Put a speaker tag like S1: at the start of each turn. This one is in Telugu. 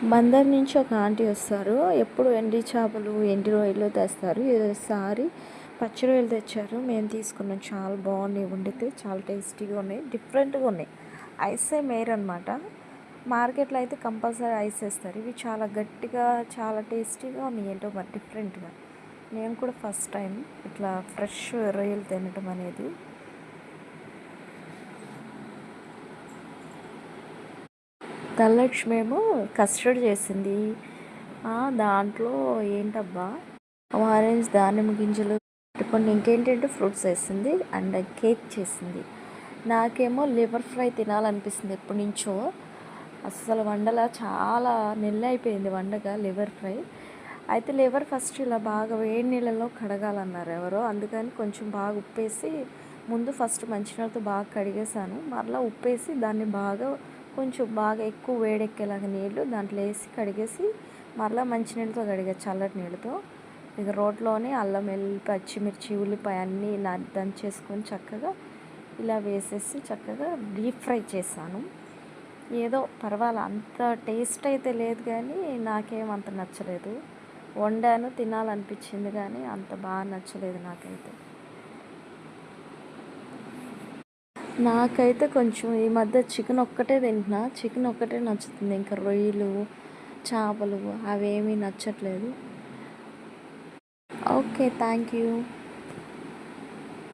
S1: బందర్ నుంచి ఒక ఆంటీ వస్తారు. ఎప్పుడు ఎండి చేపలు, ఎండి రొయ్యలు తెస్తారు. ఈసారి పచ్చి రొయ్యలు తెచ్చారు. మేము తీసుకున్నాం. చాలా బాగున్నాయి. వండితే చాలా టేస్టీగా ఉన్నాయి, డిఫరెంట్గా ఉన్నాయి. ఐసే మేర్ అనమాట. మార్కెట్లో అయితే కంపల్సరీ ఐస్ వేస్తారు. ఇవి చాలా గట్టిగా, చాలా టేస్టీగా ఉన్నాయి. ఏంటో మరి డిఫరెంట్గా. నేను కూడా ఫస్ట్ టైం ఇట్లా ఫ్రెష్ రొయ్యలు తినటం అనేది. ధనలక్ష్మి ఏమో కస్టర్డ్ చేసింది. దాంట్లో ఏంటబ్బా, ఆరెంజ్ దానిమ్మ గింజలు కొన్ని ఇంకేంటంటే ఫ్రూట్స్ వేసింది అండ్ కేక్ చేసింది. నాకేమో లివర్ ఫ్రై తినాలనిపిస్తుంది ఎప్పటి నుంచో. అస్సలు వండలా, చాలా నెల అయిపోయింది వండగా లివర్ ఫ్రై. అయితే లివర్ ఫస్ట్ ఇలా బాగా వేడి నీళ్ళలో కడగాలన్నారు ఎవరో. అందుకని కొంచెం బాగా ఉప్పేసి ముందు ఫస్ట్ మంచినీళ్ళతో బాగా కడిగేసాను. మరలా ఉప్పేసి దాన్ని బాగా కొంచెం బాగా ఎక్కువ వేడెక్కేలాగా నీళ్ళు దాంట్లో వేసి కడిగేసి మరలా మంచినీళ్ళతో కడిగా, చల్లటి నీళ్ళతో. ఇక రోట్లోనే అల్లం వెల్లుల్లి పచ్చిమిర్చి ఉల్లిపాయ అన్నీ ఇలా దంచేసుకొని చక్కగా ఇలా వేసేసి చక్కగా డీప్ ఫ్రై చేశాను. ఏదో పర్వాలేదు, అంత టేస్ట్ అయితే లేదు కానీ నాకేమంత నచ్చలేదు. వండాను, తినాలనిపించింది కానీ అంత బాగా నచ్చలేదు నాకైతే. నాకైతే కొంచెం ఈ మధ్య చికెన్ ఒక్కటే తింటున్నా. చికెన్ ఒక్కటే నచ్చుతుంది. ఇంకా రొయ్యలు, చేపలు అవేమీ నచ్చట్లేదు. Okay, thank you.